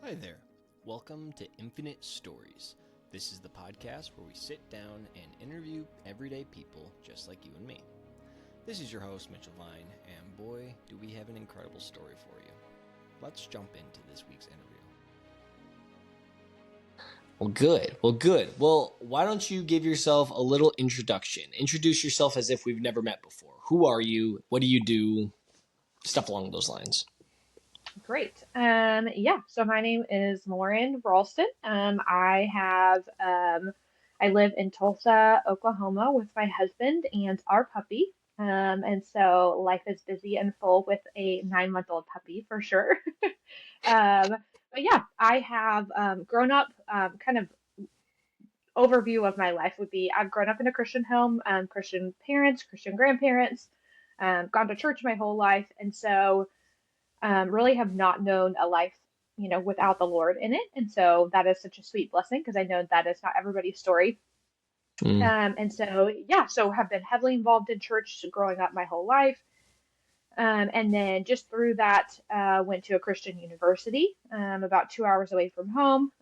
Hi there. Welcome to Infinite Stories. This is the podcast where we sit down and interview everyday people just like you and me. This is your host, Mitchell Vine, and boy, do we have an incredible story for you. Let's jump into this week's interview. Well, why don't you give yourself a little introduction? Introduce yourself as if we've never met before. Who are you? What do you do? Stuff along those lines. Great. So my name is Lauren Ralston. I live in Tulsa, Oklahoma with my husband and our puppy. And so life is busy and full with a 9-month-old puppy for sure. Um, I have grown up, kind of overview of my life would be I've grown up in a Christian home, Christian parents, Christian grandparents, gone to church my whole life. And so really have not known a life, without the Lord in it. And so that is such a sweet blessing because I know that is not everybody's story. Mm. So have been heavily involved in church growing up my whole life. And then just through that, went to a Christian university about 2 hours away from home.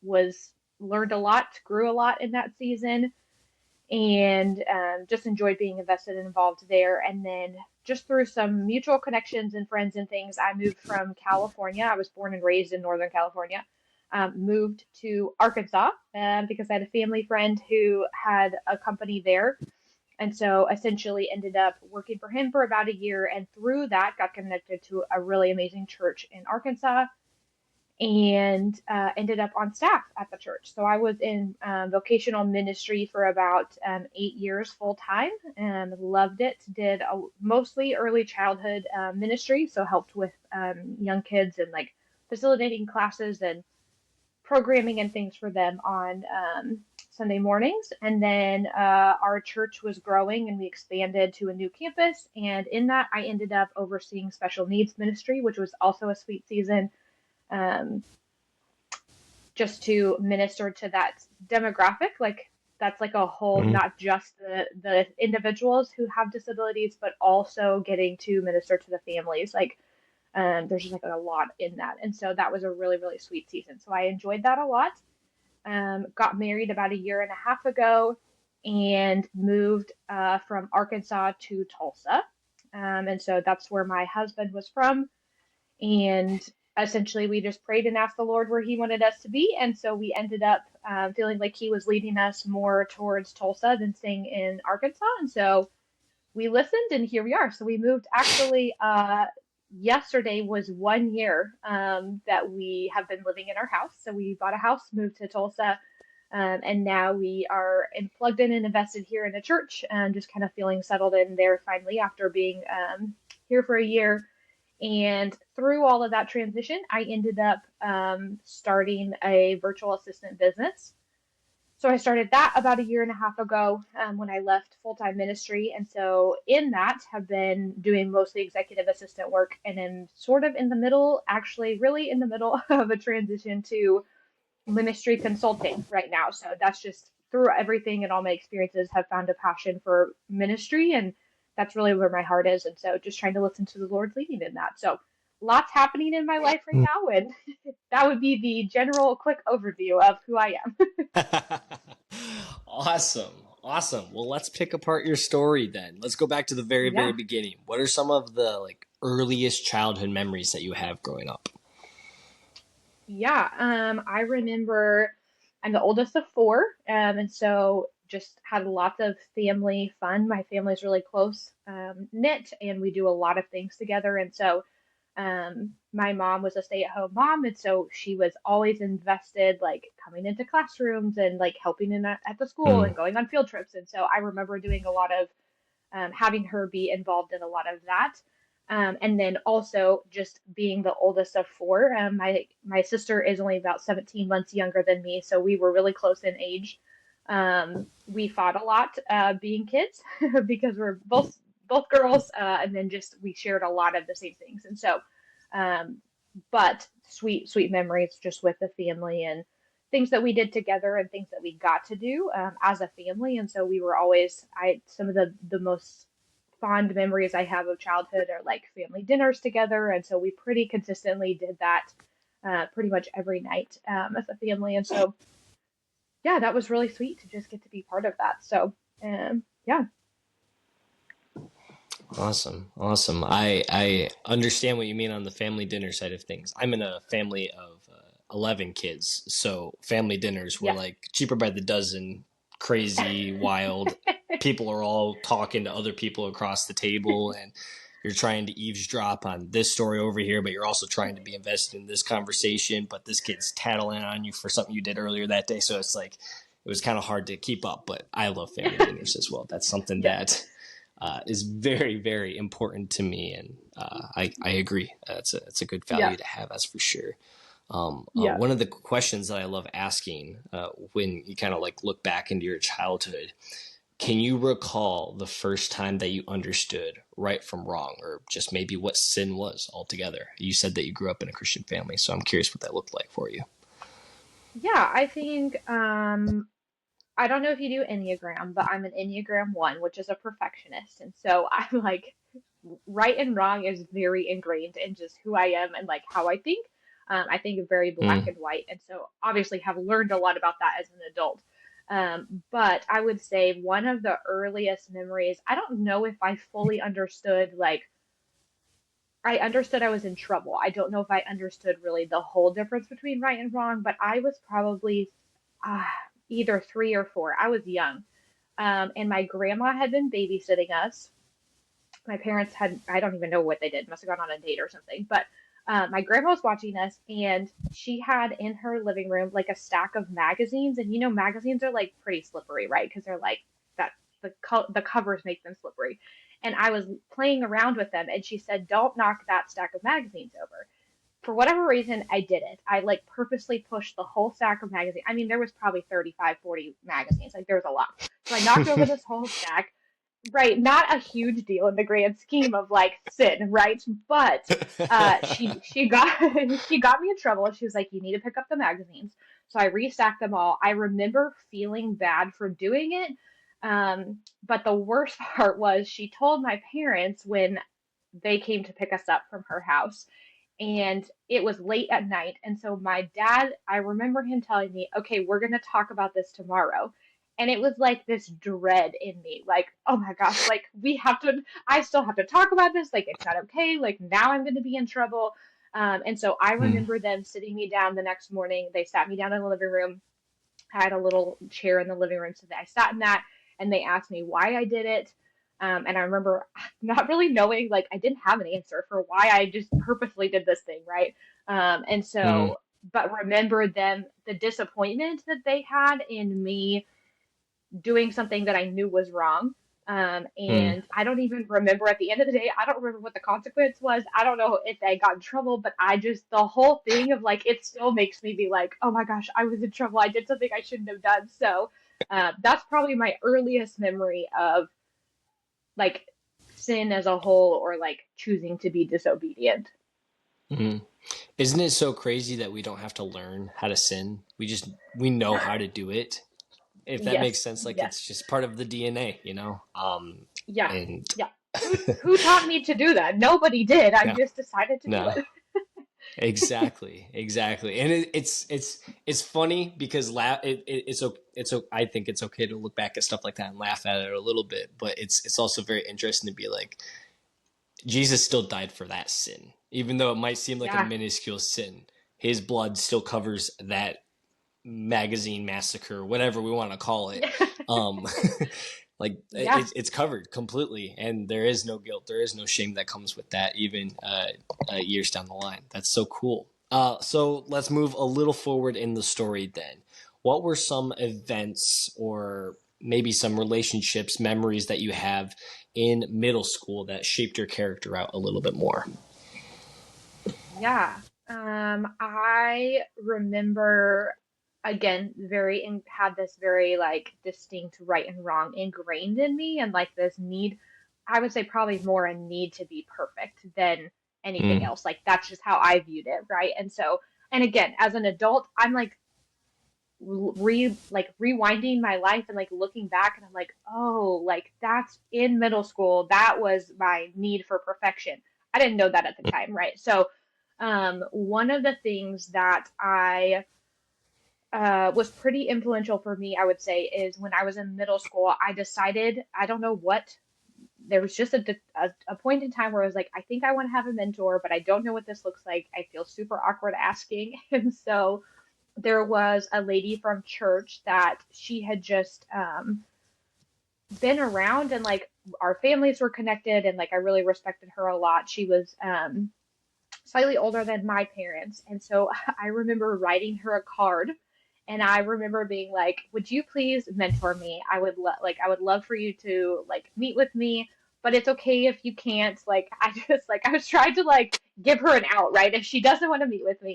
Was learned a lot, grew a lot in that season, and just enjoyed being invested and involved there. And then just through some mutual connections and friends and things, I moved from California. I was born and raised in Northern California. Moved to Arkansas because I had a family friend who had a company there. And so essentially ended up working for him for about a year. And through that, got connected to a really amazing church in Arkansas and ended up on staff at the church. So I was in vocational ministry for about 8 years full time and loved it. Did mostly early childhood ministry, so helped with young kids and like facilitating classes and programming and things for them on Sunday mornings. And then our church was growing and we expanded to a new campus. And in that, I ended up overseeing special needs ministry, which was also a sweet season. Um, just to minister to that demographic. Like that's like a whole, Mm. not just the individuals who have disabilities, but also getting to minister to the families. Like there's just like a lot in that, and so that was a really sweet season. So I enjoyed that a lot. Got married about a year and a half ago, and moved from Arkansas to Tulsa. And so that's where my husband was from, and essentially we just prayed and asked the Lord where he wanted us to be. And so we ended up feeling like he was leading us more towards Tulsa than staying in Arkansas. And so we listened and here we are. So we moved actually, yesterday was 1 year that we have been living in our house. So we bought a house, moved to Tulsa. And now we are plugged in and invested here in a church and just kind of feeling settled in there finally after being here for a year. And through all of that transition, I ended up starting a virtual assistant business. So I started that about a year and a half ago when I left full-time ministry. And so in that have been doing mostly executive assistant work and then sort of in the middle, actually really in the middle of a transition to ministry consulting right now. So that's just through everything and all my experiences have found a passion for ministry, and that's really where my heart is. And so just trying to listen to the Lord's leading in that. So lots happening in my life right now, and that would be the general quick overview of who I am. Awesome. Awesome. Well, let's pick apart your story then. Let's go back to the very Yeah. beginning. What are some of the earliest childhood memories that you have growing up? Yeah, I remember I'm the oldest of four, and so just had lots of family fun. My family's really close knit, and we do a lot of things together. And so, my mom was a stay-at-home mom, and so she was always invested, like coming into classrooms and like helping at the school Mm. and going on field trips. And so I remember doing a lot of having her be involved in a lot of that. And then also just being the oldest of four. My sister is only about 17 months younger than me, so we were really close in age. We fought a lot being kids because we're both girls, and then just we shared a lot of the same things. And so, um, but sweet memories just with the family and things that we did together and things that we got to do as a family. And so we were always, I some of the most fond memories I have of childhood are like family dinners together. And so we pretty consistently did that pretty much every night as a family. And so, yeah, that was really sweet to just get to be part of that. So, yeah. Awesome. Awesome. I understand what you mean on the family dinner side of things. I'm in a family of 11 kids. So family dinners were Yes. like cheaper by the dozen, crazy, wild. People are all talking to other people across the table, and you're trying to eavesdrop on this story over here, but you're also trying to be invested in this conversation. But this kid's tattling on you for something you did earlier that day. So it's like, it was kind of hard to keep up, but I love family dinners as well. That's something Yes. that is very, very important to me, and I agree. It's a good Yeah. value to have, that's for sure. Yeah. One of the questions that I love asking when you kind of like look back into your childhood, can you recall the first time that you understood right from wrong, or just maybe what sin was altogether? You said that you grew up in a Christian family, so I'm curious what that looked like for you. Yeah, I think I don't know if you do Enneagram, but I'm an Enneagram 1, which is a perfectionist. And so I'm like, right and wrong is very ingrained in just who I am and like how I think. I think very black Mm, and white. And so obviously have learned a lot about that as an adult. But I would say one of the earliest memories, I don't know if I fully understood, like, I understood I was in trouble. I don't know if I understood really the whole difference between right and wrong, but I was probably uh, either 3 or 4. I was young. And my grandma had been babysitting us. My parents had, I don't even know what they did, must have gone on a date or something. But my grandma was watching us, and she had in her living room like a stack of magazines. And magazines are like pretty slippery, right? Because they're like that, the covers make them slippery. And I was playing around with them, and she said, "Don't knock that stack of magazines over." For whatever reason, I did it. I like purposely pushed the whole stack of magazines. I mean, there was probably 35, 40 magazines. Like there was a lot. So I knocked over this whole stack. Right, not a huge deal in the grand scheme of like sin, right? But she got she got me in trouble, and she was like, "You need to pick up the magazines." So I restacked them all. I remember feeling bad for doing it, but the worst part was she told my parents when they came to pick us up from her house, and it was late at night. And so my dad, I remember him telling me, "Okay, we're going to talk about this tomorrow." And it was like this dread in me, like, "Oh my gosh, like I still have to talk about this. Like, it's not okay. Like, now I'm going to be in trouble." And so I mm, remember them sitting me down the next morning. They sat me down in the living room. I had a little chair in the living room, so I sat in that, and they asked me why I did it. And I remember not really knowing, like, I didn't have an answer for why I just purposely did this thing, right? And mm, so, but remember them, the disappointment that they had in me doing something that I knew was wrong. mm. And I don't even remember at the end of the day, I don't remember what the consequence was. I don't know if I got in trouble, but the whole thing of like, it still makes me be like, "Oh my gosh, I was in trouble. I did something I shouldn't have done." So that's probably my earliest memory of like sin as a whole, or like choosing to be disobedient. Mm. Isn't it so crazy that we don't have to learn how to sin? We know how to do it. If that makes Yes, sense, like yes, it's just part of the DNA, you know? yeah, And yeah. Who taught me to do that? Nobody did. I no, just decided to do no, it. exactly, exactly. And it's funny because I think it's okay to look back at stuff like that and laugh at it a little bit, but it's also very interesting to be like, Jesus still died for that sin, even though it might seem like a Yeah, minuscule sin. His blood still covers that magazine massacre, whatever we want to call it. Um, like yeah. it's covered completely, and there is no guilt, there is no shame that comes with that, even years down the line. That's so cool. So let's move a little forward in the story then. What were some events or maybe some relationships, memories that you have in middle school that shaped your character out a little bit more? Yeah. I remember again had this very like distinct right and wrong ingrained in me, and like this need, I would say probably more a need to be perfect than anything Mm, else. Like that's just how I viewed it, right? And so, and again, as an adult, I'm like rewinding my life and like looking back, and I'm like, "Oh, like that's in middle school. That was my need for perfection." I didn't know that at the time, right? So One of the things that I was pretty influential for me, I would say, is when I was in middle school, I decided, I don't know what, there was just a point in time where I was like, I think I want to have a mentor, but I don't know what this looks like. I feel super awkward asking. And so there was a lady from church that she had just been around, and like our families were connected, and like I really respected her a lot. She was slightly older than my parents. And so I remember writing her a card, and I remember being like, "Would you please mentor me? I would love for you to like meet with me, but it's okay if you can't." Like I just like I was trying to like give her an out, right? If she doesn't want to meet with me.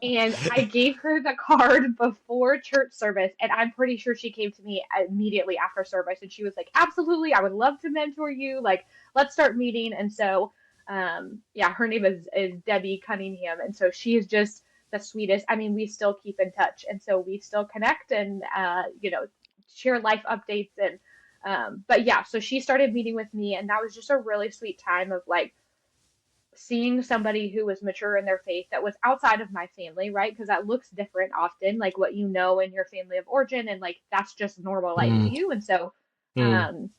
And I gave her the card before church service, and I'm pretty sure she came to me immediately after service, and she was like, "Absolutely, I would love to mentor you. Like, let's start meeting." And so yeah, her name is Debbie Cunningham, and so she is just the sweetest. I mean, we still keep in touch, and so we still connect and share life updates. And but yeah, so she started meeting with me, and that was just a really sweet time of like seeing somebody who was mature in their faith that was outside of my family, right? Because that looks different often, like what you know in your family of origin, and like that's just normal life to Mm, you. And so mm. um,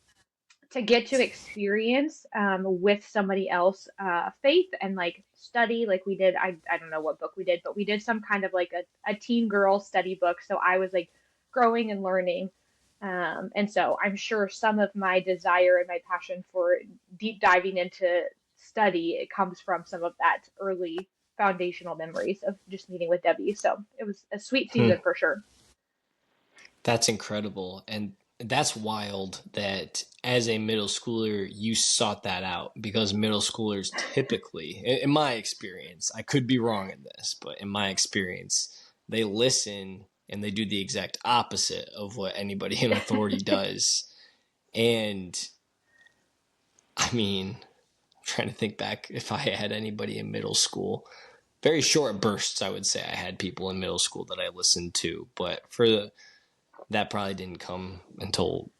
to get to experience with somebody else faith and like study like we did, I don't know what book we did, but we did some kind of like a teen girl study book, so I was like growing and learning. And so I'm sure some of my desire and my passion for deep diving into study, it comes from some of that early foundational memories of just meeting with Debbie. So it was a sweet Hmm. season for sure. That's incredible. And that's wild that as a middle schooler, you sought that out because middle schoolers typically, in my experience, I could be wrong in this, but in my experience, they listen and they do the exact opposite of what anybody in authority does. And I mean, I'm trying to think back if I had anybody in middle school. Very short bursts, I would say I had people in middle school that I listened to, but that probably didn't come until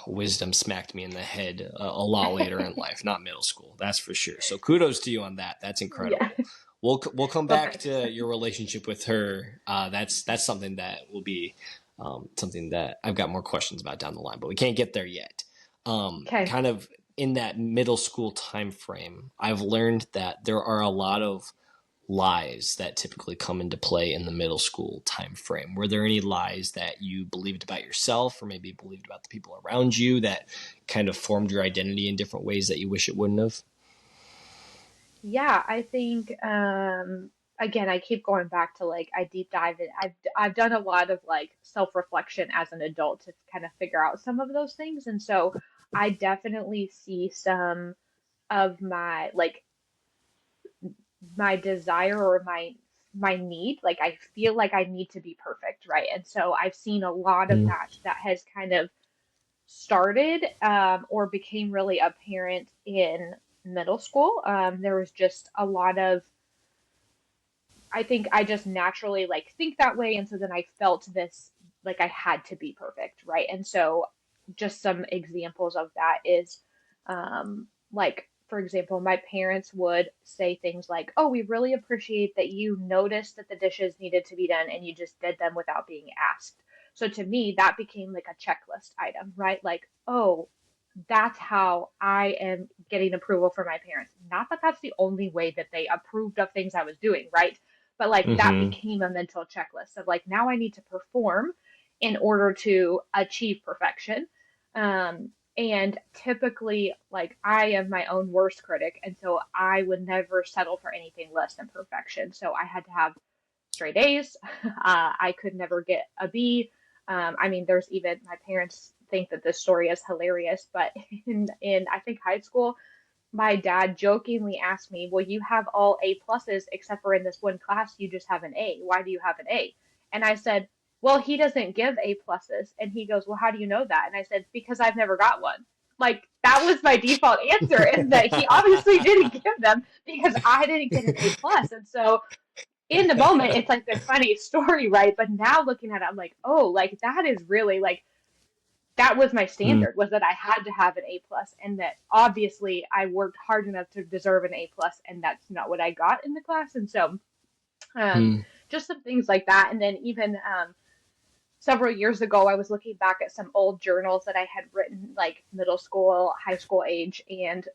wisdom smacked me in the head a lot later in life, not middle school, that's for sure. So kudos to you on that. That's Yeah. incredible. We'll come Well, back thanks. to your relationship with her. That's something that will be something that I've got more questions about down the line, but we can't get there yet. Okay. Kind of in that middle school time frame, I've learned that there are a lot of lies that typically come into play in the middle school time frame. Were there any lies that you believed about yourself or maybe believed about the people around you that kind of formed your identity in different ways that you wish it wouldn't have? Yeah, I think again, I keep going back to like I deep dive in. I've done a lot of like self-reflection as an adult to kind of figure out some of those things. And so I definitely see some of my like my desire or my need. Like I feel like I need to be perfect, right? And so I've seen a lot of Mm, that has kind of started or became really apparent in middle school. There was just a lot of, I think I just naturally like think that way. And so then I felt this like I had to be perfect, right? And so just some examples of that is like, for example, my parents would say things like, "Oh, we really appreciate that you noticed that the dishes needed to be done and you just did them without being asked." So to me, that became like a checklist item, right? Like, oh, that's how I am getting approval from my parents. Not that that's the only way that they approved of things I was doing, right? But like that mm-hmm. became a mental checklist of like, now I need to perform in order to achieve perfection. And typically, like, I am my own worst critic. And so I would never settle for anything less than perfection. So I had to have straight A's. I could never get a B. I mean, there's even my parents think that this story is hilarious, but in I think high school, my dad jokingly asked me, "Well, you have all A pluses except for in this one class you just have an A. Why do you have an A?" And I said, "Well, he doesn't give A pluses." And he goes, "Well, how do you know that?" And I said, "Because I've never got one." Like that was my default answer, is that he obviously didn't give them because I didn't get an A plus. And so in the moment, it's like this funny story, right? But now looking at it, I'm like, oh, like that is really like that was my standard, was that I had to have an A plus, and that obviously I worked hard enough to deserve an A plus, and that's not what I got in the class. And so um, Mm. just some things like that. And then even several years ago, I was looking back at some old journals that I had written, like middle school, high school age, and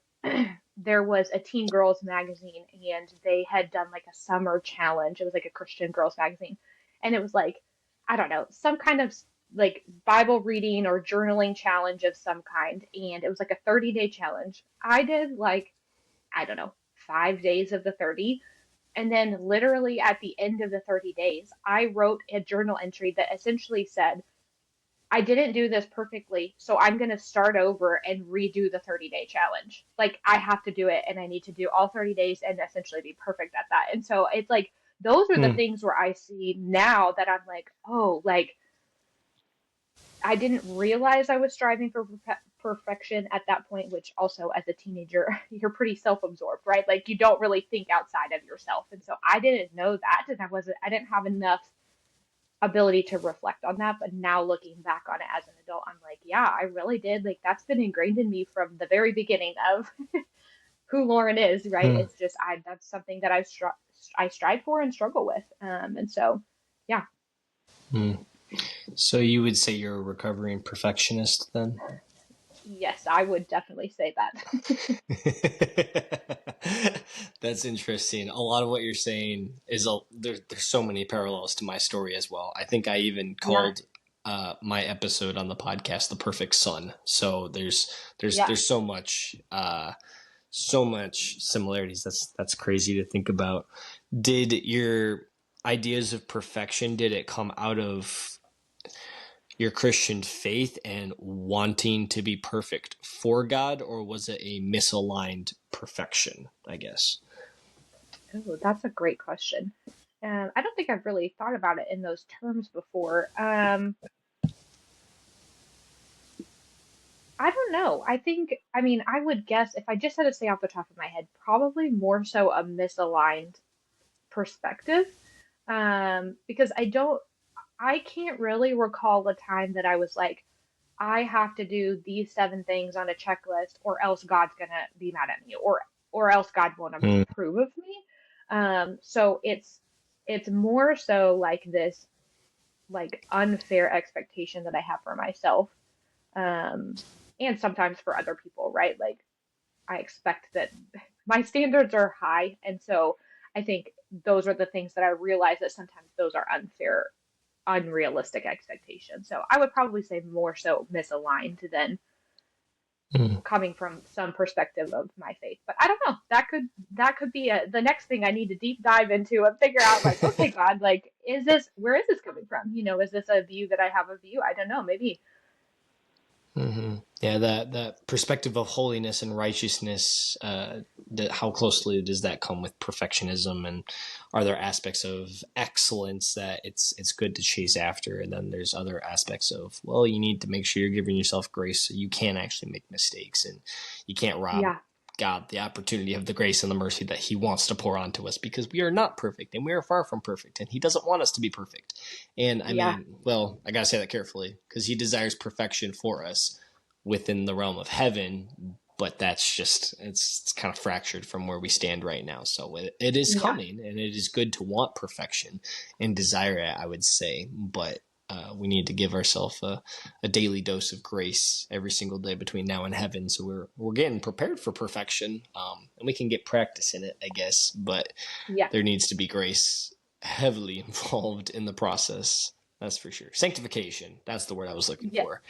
there was a teen girls magazine, and they had done like a summer challenge. It was like a Christian girls magazine, and it was like, I don't know, some kind of like Bible reading or journaling challenge of some kind, and it was like a 30-day challenge. I did like, I don't know, 5 days of the 30. And then, literally at the end of the 30 days, I wrote a journal entry that essentially said, I didn't do this perfectly, so I'm going to start over and redo the 30-day challenge. Like, I have to do it, and I need to do all 30 days and essentially be perfect at that. And so it's like, those are the Mm. things where I see now that I'm like, oh, like, I didn't realize I was striving for perfection at that point, which also as a teenager, you're pretty self-absorbed, right? Like you don't really think outside of yourself. And so I didn't know that, and I didn't have enough ability to reflect on that. But now looking back on it as an adult, I'm like, yeah, I really did. Like that's been ingrained in me from the very beginning of who Lauren is, right? Mm. It's just that's something that I strive for and struggle with. And so yeah. Mm. So you would say you're a recovering perfectionist then? Yes, I would definitely say that. That's interesting. A lot of what you're saying is there's so many parallels to my story as well. I think I even Yeah. called my episode on the podcast "The Perfect Son." So Yeah. there's so much similarities. That's crazy to think about. Did your ideas of perfection, did it come out of your Christian faith and wanting to be perfect for God, or was it a misaligned perfection, I guess? Oh, that's a great question. I don't think I've really thought about it in those terms before. I don't know. I mean, I would guess if I just had to say off the top of my head, probably more so a misaligned perspective. Because I can't really recall a time that I was like, I have to do these 7 things on a checklist, or else God's gonna be mad at me, or else God won't Mm. approve of me. So it's more so like this like unfair expectation that I have for myself, um, and sometimes for other people, right? Like I expect that my standards are high, and so I think those are the things that I realize that sometimes those are unfair, unrealistic expectations. So I would probably say more so misaligned than Mm. coming from some perspective of my faith. But I don't know. That could be the next thing I need to deep dive into and figure out like, okay, God, like where is this coming from? Is this a view that I have of you? I don't know, maybe. Mm-hmm. Yeah, that perspective of holiness and righteousness, how closely does that come with perfectionism, and are there aspects of excellence that it's good to chase after, and then there's other aspects of, well, you need to make sure you're giving yourself grace so you can actually make mistakes, and you can't rob Yeah. God the opportunity of the grace and the mercy that he wants to pour onto us, because we are not perfect and we are far from perfect, and he doesn't want us to be perfect. And I Yeah. mean, well, I gotta say that carefully, because he desires perfection for us within the realm of heaven, but that's just it's kind of fractured from where we stand right now. So it is Yeah. coming, and it is good to want perfection and desire it, I would say, but we need to give ourselves a daily dose of grace every single day between now and heaven, so we're getting prepared for perfection, and we can get practice in it, I guess, but Yeah. there needs to be grace heavily involved in the process. That's for sure. Sanctification, that's the word I was looking Yes. for.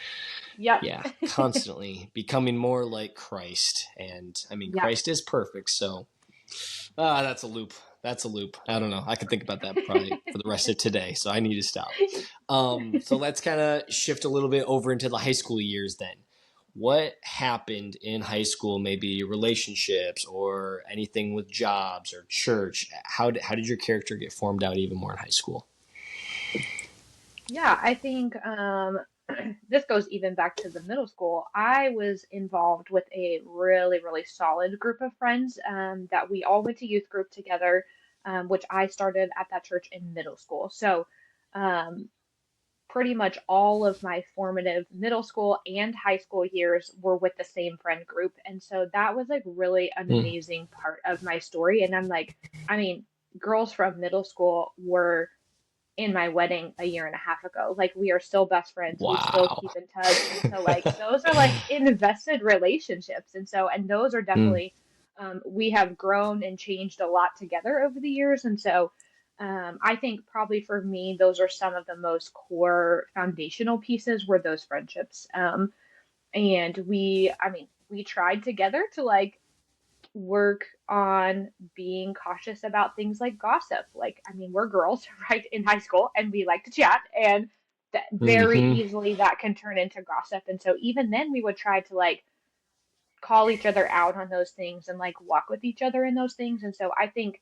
Yep. Yeah, constantly becoming more like Christ. And I mean, Yeah. Christ is perfect, so that's a loop. That's a loop. I don't know. I could think about that probably for the rest of today, so I need to stop. So let's kind of shift a little bit over into the high school years then. What happened in high school, maybe relationships or anything with jobs or church? How did your character get formed out even more in high school? Yeah, I think this goes even back to the middle school. I was involved with a really, really solid group of friends that we all went to youth group together, which I started at that church in middle school. So um, pretty much all of my formative middle school and high school years were with the same friend group. And so that was like really an Mm. amazing part of my story. And I'm like, I mean, girls from middle school were in my wedding a year and a half ago. Like we are still best friends. We still Wow. keep in touch. And so like those are like invested relationships. And so and those are Mm. definitely we have grown and changed a lot together over the years. And so I think probably for me, those are some of the most core foundational pieces were those friendships. And I mean, we tried together to like work on being cautious about things like gossip. Like, I mean, we're girls, right, in high school, and we like to chat, and that very Hmm. easily that can turn into gossip. And so even then, we would try to like call each other out on those things and like walk with each other in those things. And so I think,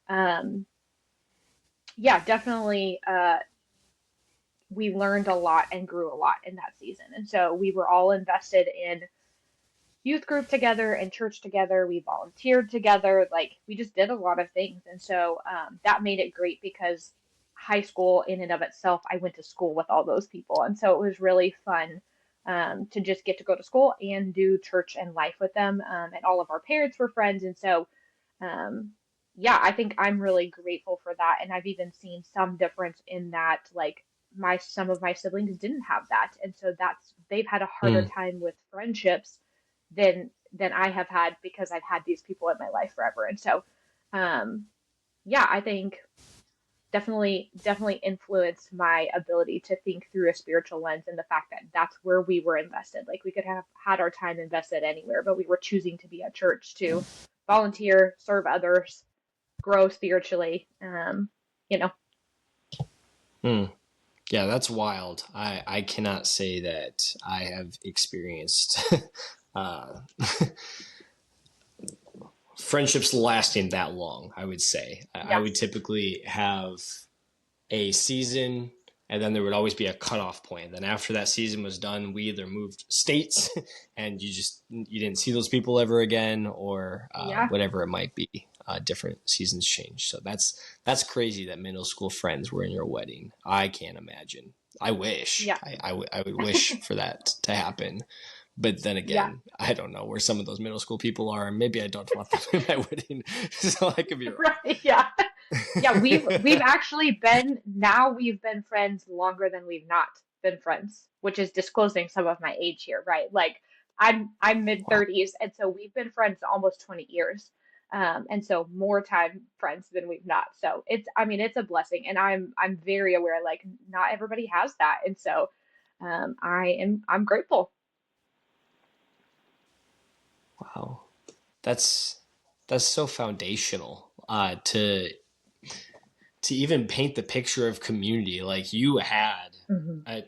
um, yeah, definitely, we learned a lot and grew a lot in that season. And so we were all invested in youth group together and church together. We volunteered together. Like we just did a lot of things. And so that made it great because high school, in and of itself, I went to school with all those people. And so it was really fun to just get to go to school and do church and life with them. And all of our parents were friends. And so, um, yeah, I think I'm really grateful for that. And I've even seen some difference in that, like, some of my siblings didn't have that, and so they've had a harder Mm. time with friendships than I have had because I've had these people in my life forever. And so, um, yeah, I think definitely influenced my ability to think through a spiritual lens and the fact that that's where we were invested. Like we could have had our time invested anywhere, but we were choosing to be at church to volunteer, serve others, grow spiritually. You know, Mm. Yeah, that's wild. I cannot say that I have experienced uh, friendships lasting that long, I would say. I yeah, would typically have a season, and then there would always be a cutoff point. Then after that season was done, we either moved states and you didn't see those people ever again, or yeah, whatever it might be. Different seasons change. So that's crazy that middle school friends were in your wedding. I can't imagine. I wish. yeah, I would wish for that to happen. But then yeah. again, I don't know where some of those middle school people are, and maybe I don't want them in my wedding, so I could be wrong. Right, yeah. Yeah, we've actually we've been friends longer than we've not been friends, which is disclosing some of my age here, right? Like I'm mid Wow. 30s, and so we've been friends almost 20 years. And so more time friends than we've not. So it's I mean it's a blessing, and I'm very aware like not everybody has that. And so I'm grateful. Wow. That's that's so foundational to even paint the picture of community. Like you had, Hmm. I,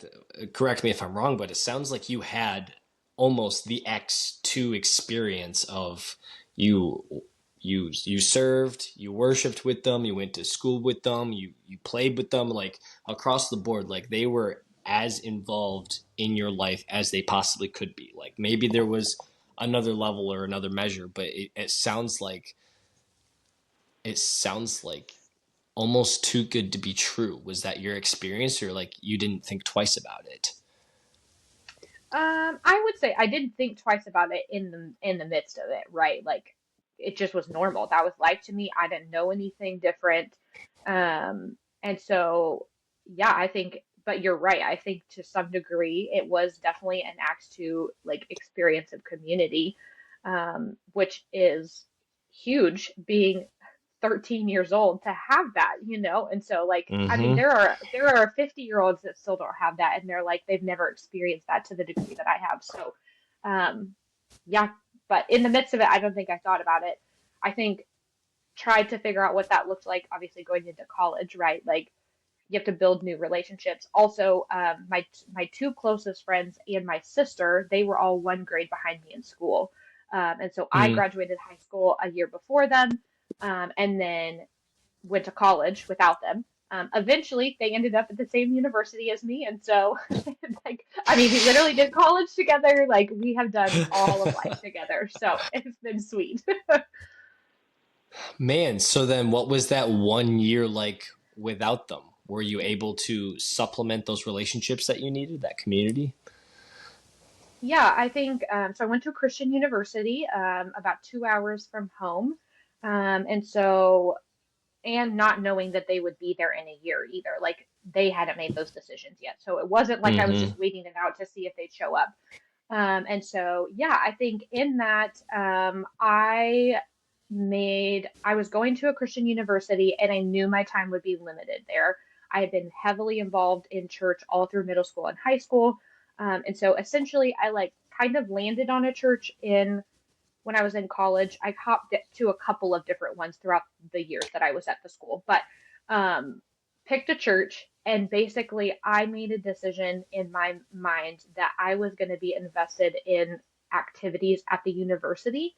correct me if I'm wrong, but it sounds like you had almost the X2 experience of you you served, you worshiped with them, you went to school with them, you played with them, like across the board. Like they were as involved in your life as they possibly could be. Like maybe there was another level or another measure, but it sounds like almost too good to be true. Was that your experience, or like you didn't think twice about it? I would say I didn't think twice about it in the midst of it, right? Like it just was normal. That was life to me. I didn't know anything different. And so yeah, I think but you're right. I think to some degree it was definitely an acts to like experience of community, which is huge being 13 years old to have that, you know? And so like I mean Mm-hmm. there are 50-year-olds that still don't have that and they're like they've never experienced that to the degree that I have. So um yeah, but in the midst of it I don't think I thought about it. I think tried to figure out what that looked like obviously going into college, right? Like you have to build new relationships. Also, my two closest friends and my sister, they were all one grade behind me in school, and so I Mm. graduated high school a year before them, and then went to college without them. Eventually, they ended up at the same university as me, and so, like, I mean, we literally did college together. Like, we have done all of life together, so it's been sweet. Man, so then what was that 1 year like without them? were you able to supplement those relationships that you needed, that community? Yeah, I think so. I went to a Christian university, about 2 hours from home, and so and not knowing that they would be there in a year either. Like they hadn't made those decisions yet, so it wasn't like I was Mm-hmm. just waiting it out to see if they'd show up. And so, yeah, I think in that, I was going to a Christian university and I knew my time would be limited there. I had been heavily involved in church all through middle school and high school. And so essentially, I like kind of landed on a church in when I was in college. I hopped to a couple of different ones throughout the years that I was at the school, but um, picked a church. And basically, I made a decision in my mind that I was going to be invested in activities at the university,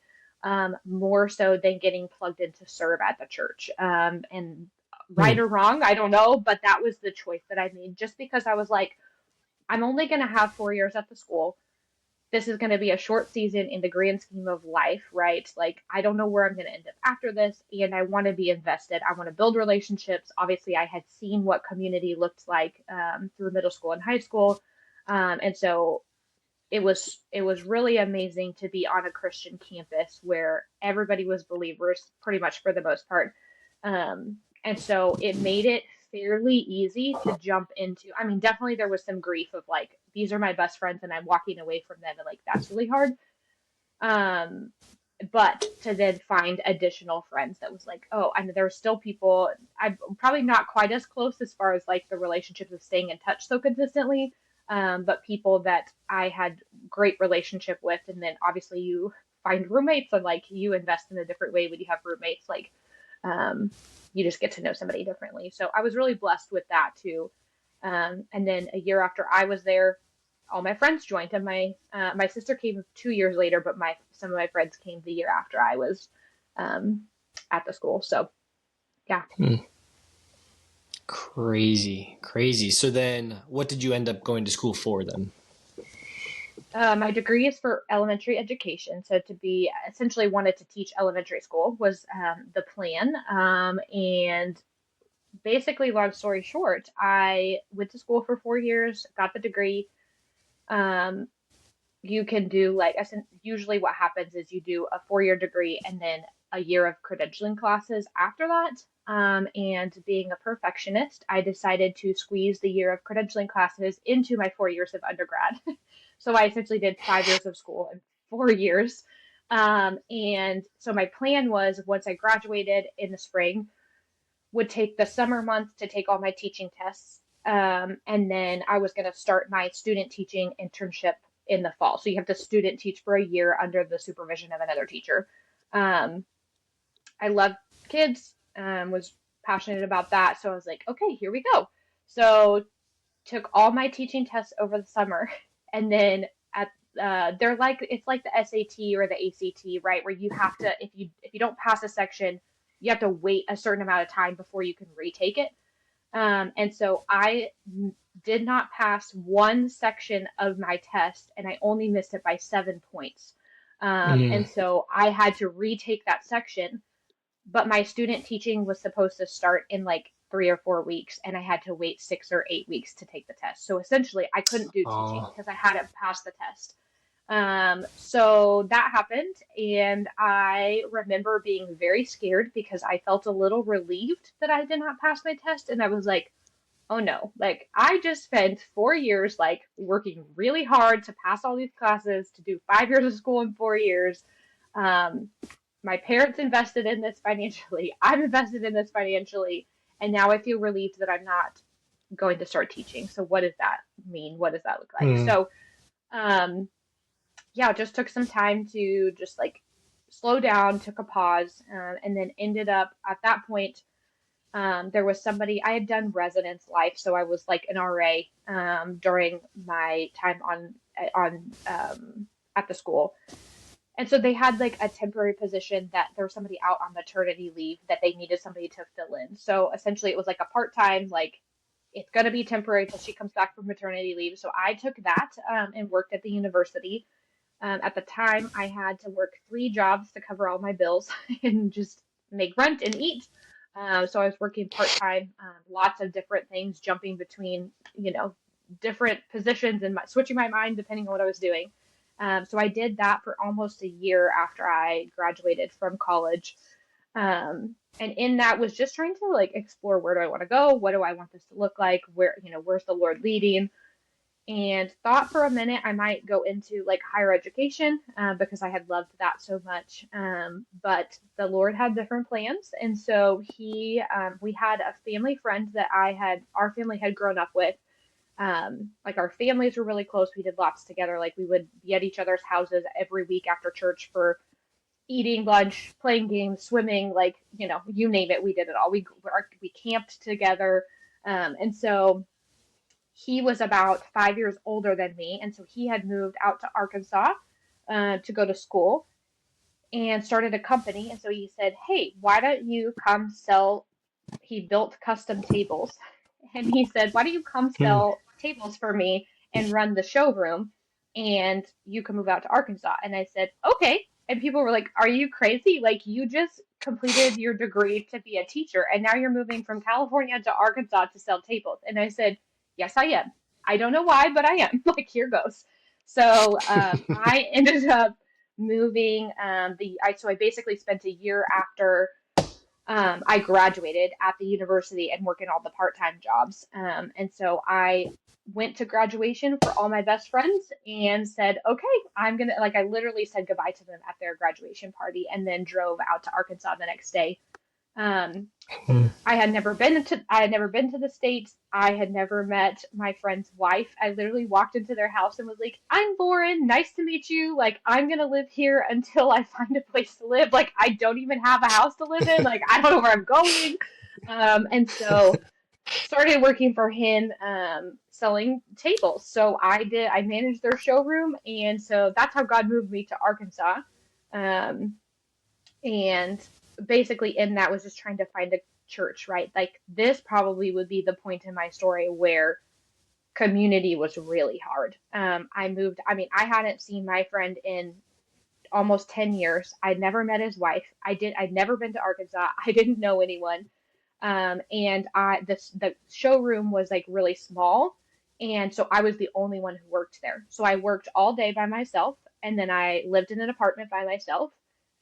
more so than getting plugged in to serve at the church. And right Hmm. or wrong, I don't know, but that was the choice that I made just because I was like, I'm only going to have 4 years at the school. This is going to be a short season in the grand scheme of life, right? Like, I don't know where I'm going to end up after this, and I want to be invested. I want to build relationships. Obviously, I had seen what community looked like through middle school and high school, and so it was really amazing to be on a Christian campus where everybody was believers, pretty much for the most part. And so it made it fairly easy to jump into. I mean, definitely there was some grief of like, these are my best friends and I'm walking away from them, and like that's really hard. Um, but to then find additional friends that was like, oh, and there were still people I'm probably not quite as close as far as like the relationships of staying in touch so consistently, but people that I had great relationship with, and then obviously you find roommates and like you invest in a different way when you have roommates, like um, you just get to know somebody differently. So I was really blessed with that too. And then a year after I was there, all my friends joined, and my sister came 2 years later, but my some of my friends came the year after I was um, at the school. So yeah, Hmm. Crazy, crazy. So then, what did you end up going to school for then? my degree is for elementary education. So to be essentially wanted to teach elementary school was the plan. And basically, long story short, I went to school for 4 years, got the degree. Um, you can do like usually what happens is you do a 4 year degree and then a year of credentialing classes after that. And being a perfectionist, I decided to squeeze the year of credentialing classes into my 4 years of undergrad. So I essentially did 5 years of school in 4 years. And so my plan was once I graduated in the spring, would take the summer months to take all my teaching tests. And then I was going to start my student teaching internship in the fall. So you have to student teach for a year under the supervision of another teacher. Um, I love kids, was passionate about that. So I was like, okay, here we go. So took all my teaching tests over the summer, and then at they're like it's like the SAT or the ACT, right? Where you have to if you don't pass a section, you have to wait a certain amount of time before you can retake it. And so I did not pass one section of my test, and I only missed it by 7 points. Mm. And so I had to retake that section, but my student teaching was supposed to start in like 3 or 4 weeks, and I had to wait 6 or 8 weeks to take the test. So essentially, I couldn't do teaching Oh. because I hadn't passed the test. So that happened, and I remember being very scared because I felt a little relieved that I did not pass my test, and I was like, oh no, like I just spent 4 years like working really hard to pass all these classes, to do 5 years of school in 4 years. Um, my parents invested in this financially. I'm invested in this financially. And now I feel relieved that I'm not going to start teaching. So what does that mean? What does that look like? Mm. So um, yeah, it just took some time to just like slow down, took a pause, and then ended up at that point. There was somebody I had done residence life, so I was like an RA during my time on at the school. And so they had like a temporary position that there was somebody out on maternity leave that they needed somebody to fill in. So essentially it was like a part-time, like it's going to be temporary till she comes back from maternity leave. So I took that and worked at the university. At the time, I had to work 3 jobs to cover all my bills and just make rent and eat. So I was working part-time, lots of different things, jumping between, different positions and switching my mind depending on what I was doing. So I did that for almost a year after I graduated from college. And in that was just trying to like explore, where do I want to go? What do I want this to look like? Where's the Lord leading? And thought for a minute I might go into like higher education, because I had loved that so much. But the Lord had different plans, and so we had a family friend that our family had grown up with. Like our families were really close. We did lots together. Like we would be at each other's houses every week after church for eating lunch, playing games, swimming, like, you name it, we did it all. We camped together. And so he was about 5 years older than me, and so he had moved out to Arkansas, to go to school and started a company. And so he said, "Hey, why don't you come sell?" He built custom tables, and he said, "Why don't you come Hmm. sell tables for me and run the showroom, and you can move out to Arkansas?" And I said, "Okay." And people were like, "Are you crazy? Like, you just completed your degree to be a teacher, and now you're moving from California to Arkansas to sell tables." And I said, "Yes, I am. I don't know why, but I am." Like, here goes. So I ended up moving. So I basically spent a year after, I graduated at the university and working all the part-time jobs. And so I went to graduation for all my best friends and said, "Okay, I literally said goodbye to them at their graduation party and then drove out to Arkansas the next day. Um, Hmm. I had never been to the States. I had never met my friend's wife. I literally walked into their house and was like, "I'm Lauren. Nice to meet you. Like, I'm gonna live here until I find a place to live. Like, I don't even have a house to live in. Like, I don't know where I'm going." And so started working for him, selling tables. So I managed their showroom, and so that's how God moved me to Arkansas. Um, and basically in that was just trying to find a church, right? Like, this probably would be the point in my story where community was really hard. I hadn't seen my friend in almost 10 years. I'd never met his wife. I'd never been to Arkansas. I didn't know anyone. And the showroom was like really small. And so I was the only one who worked there. So I worked all day by myself, and then I lived in an apartment by myself.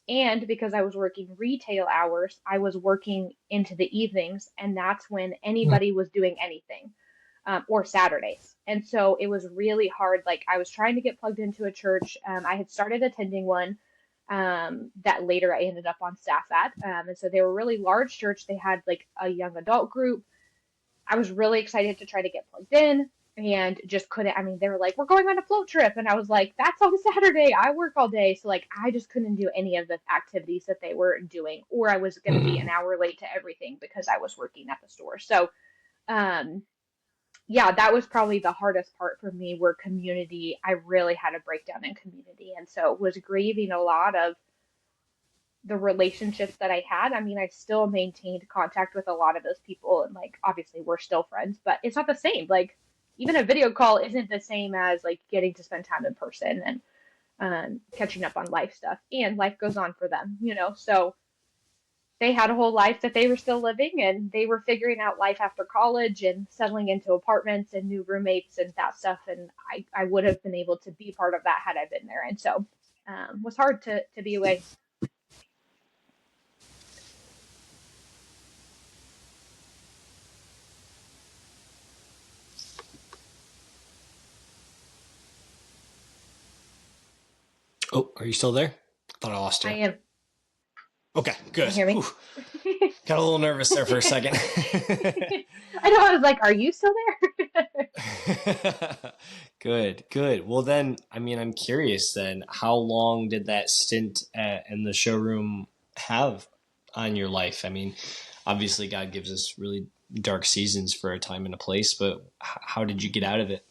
And because I was working retail hours, I was working into the evenings, and that's when anybody was doing anything, or Saturdays. And so it was really hard. Like, I was trying to get plugged into a church. I had started attending one, that later I ended up on staff at. And so they were a really large church. They had like a young adult group. I was really excited to try to get plugged in and just couldn't. I mean, they were like, "We're going on a float trip." And I was like, "That's on Saturday. I work all day." So, like, I just couldn't do any of the activities that they were doing, or I was going to be an hour late to everything because I was working at the store. So, um, yeah, that was probably the hardest part for me, where community, I really had a breakdown in community. And so was grieving a lot of the relationships that I had. I mean, I still maintained contact with a lot of those people, and like, obviously we're still friends, but it's not the same. Like, even a video call isn't the same as like getting to spend time in person and, catching up on life stuff. And life goes on for them, you know. So they had a whole life that they were still living, and they were figuring out life after college and settling into apartments and new roommates and that stuff. And I would have been able to be part of that had I been there. And so, it was hard to be away. Oh, are you still there? I thought I lost I you. am. Okay, Can you good. hear me? Whew. Got a little nervous there for a second. I know, I was like, "Are you still there?" Good, good. Well, then, I mean, I'm curious then, how long did that stint in the showroom have on your life? I mean, obviously, God gives us really dark seasons for a time and a place, but how did you get out of it?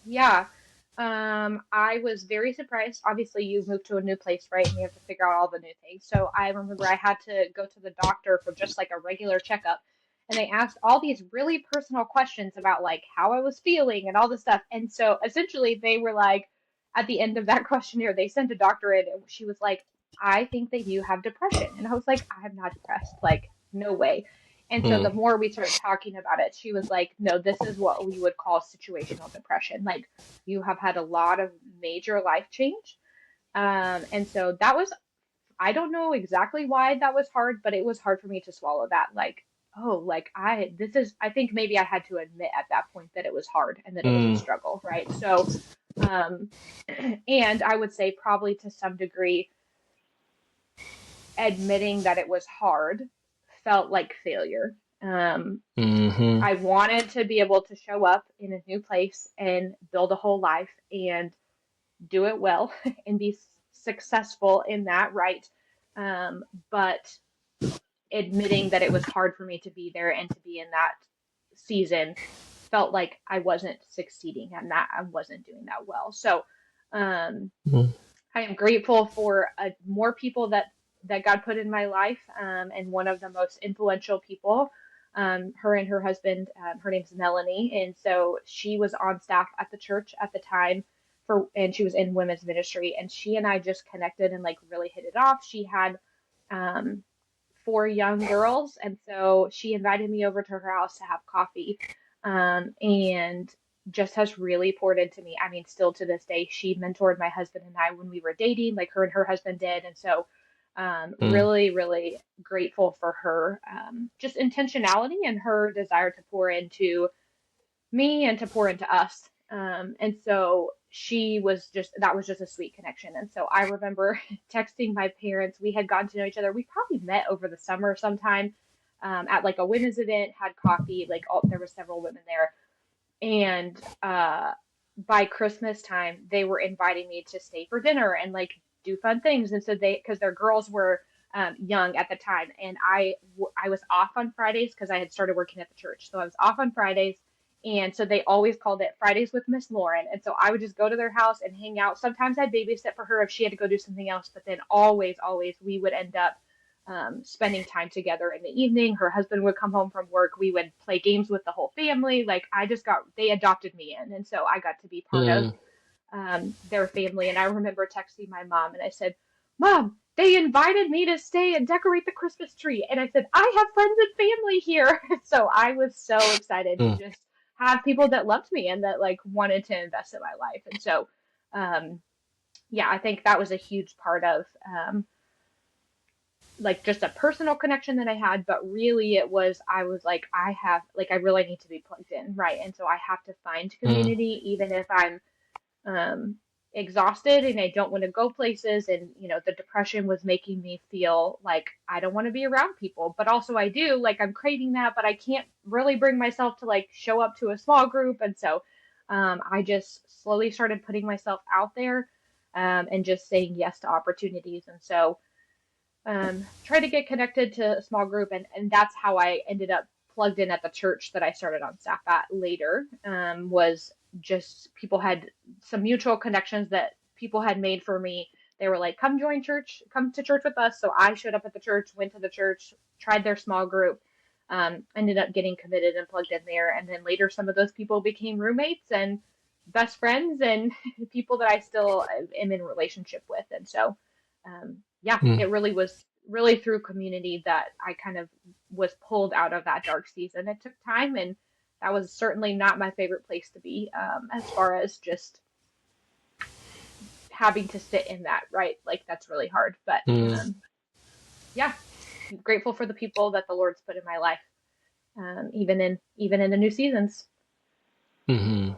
Yeah. I was very surprised. Obviously, you move to a new place, right? And you have to figure out all the new things. So I remember I had to go to the doctor for just like a regular checkup. And they asked all these really personal questions about like how I was feeling and all this stuff. And so essentially, they were like, at the end of that questionnaire, they sent a doctor in, and she was like, "I think that you have depression." And I was like, "I'm not depressed. Like, no way. And so the Mm. more we started talking about it, she was like, no, this is what we would call situational depression. Like you have had a lot of major life change. And so that was, I don't know exactly why that was hard, but it was hard for me to swallow that. Like, oh, like I think maybe I had to admit at that point that it was hard and that it was a Mm. struggle, right? So, um, and I would say probably to some degree, admitting that it was hard felt like failure. Mm-hmm. I wanted to be able to show up in a new place and build a whole life and do it well and be successful in that, right? Um, but admitting that it was hard for me to be there and to be in that season felt like I wasn't succeeding and that I wasn't doing that well. So um, Mm. I am grateful for more people that God put in my life, and one of the most influential people. Her and her husband, her name's Melanie, and so she was on staff at the church at the time and she was in women's ministry, and she and I just connected and like really hit it off. She had um, four young girls, and so she invited me over to her house to have coffee, and just has really poured into me. I mean, still to this day, she mentored my husband and I when we were dating, like her and her husband did. And so, Mm. really, really grateful for her, just intentionality and her desire to pour into me and to pour into us. And so that was just a sweet connection. And so I remember texting my parents. We had gotten to know each other. We probably met over the summer sometime, at like a women's event, had coffee, like there were several women there, and by Christmas time they were inviting me to stay for dinner and like do fun things. And so because their girls were young at the time, and I was off on Fridays because I had started working at the church, so I was off on Fridays. And so they always called it Fridays with Miss Lauren. And so I would just go to their house and hang out. Sometimes I'd babysit for her if she had to go do something else, but then always, always we would end up spending time together in the evening. Her husband would come home from work. We would play games with the whole family. Like they adopted me in. And so I got to be part of Mm. their family. And I remember texting my mom and I said, Mom, they invited me to stay and decorate the Christmas tree. And I said, I have friends and family here. So I was so excited to Mm. just have people that loved me and that like wanted to invest in my life. And so, um, yeah, I think that was a huge part of like just a personal connection that I had, but really I was like, I really need to be plugged in, right? And so I have to find Mm. community, even if I'm um, exhausted and I don't want to go places. And, the depression was making me feel like I don't want to be around people, but also I do, like, I'm craving that, but I can't really bring myself to like show up to a small group. And so I just slowly started putting myself out there and just saying yes to opportunities. And so, try to get connected to a small group, and that's how I ended up plugged in at the church that I started on staff at later. Was just people had some mutual connections that people had made for me. They were like, come join church, come to church with us. So I showed up at the church, went to the church, tried their small group, ended up getting committed and plugged in there. And then later, some of those people became roommates and best friends and people that I still am in relationship with. And so, yeah, Mm. it really was really through community that I kind of was pulled out of that dark season. It took time, and that was certainly not my favorite place to be, as far as just having to sit in that, right? Like that's really hard. But Mm. yeah, I'm grateful for the people that the Lord's put in my life, even in the new seasons. Mm-hmm.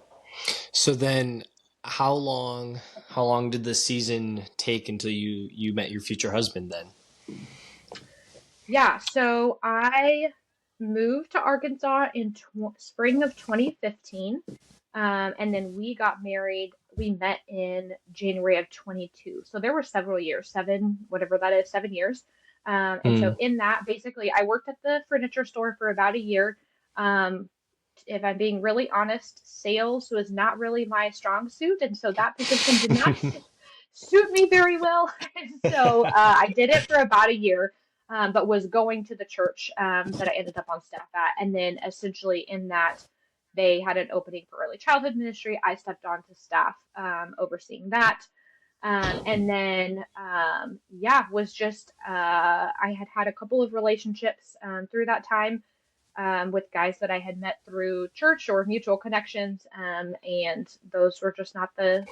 So then, how long how long did the season take until you met your future husband then? Yeah, so I moved to Arkansas in spring of 2015. And then we got married. We met in January of 22. So there were several years, whatever that is, 7 years. And so Mm. in that, basically, I worked at the furniture store for about a year. Um, if I'm being really honest, sales was not really my strong suit. And so that position did not suit me very well. And so I did it for about a year, but was going to the church that I ended up on staff at. And then essentially in that, they had an opening for early childhood ministry. I stepped onto staff overseeing that. And then, yeah, was just, I had had a couple of relationships through that time with guys that I had met through church or mutual connections. And those were just not the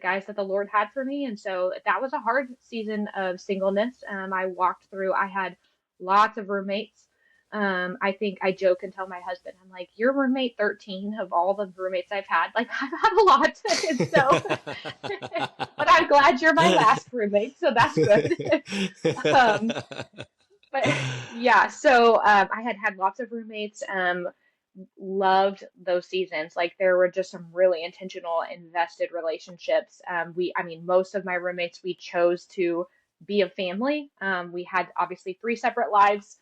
guys that the Lord had for me. And so that was a hard season of singleness. I walked through, I had lots of roommates. I think I joke and tell my husband, I'm like, you're roommate 13 of all the roommates I've had. Like, I've had a lot. And so, but I'm glad you're my last roommate. So that's good. um, but yeah, so I had had lots of roommates. Loved those seasons. Like there were just some really intentional, invested relationships. I mean, most of my roommates, we chose to be a family. We had obviously three separate lives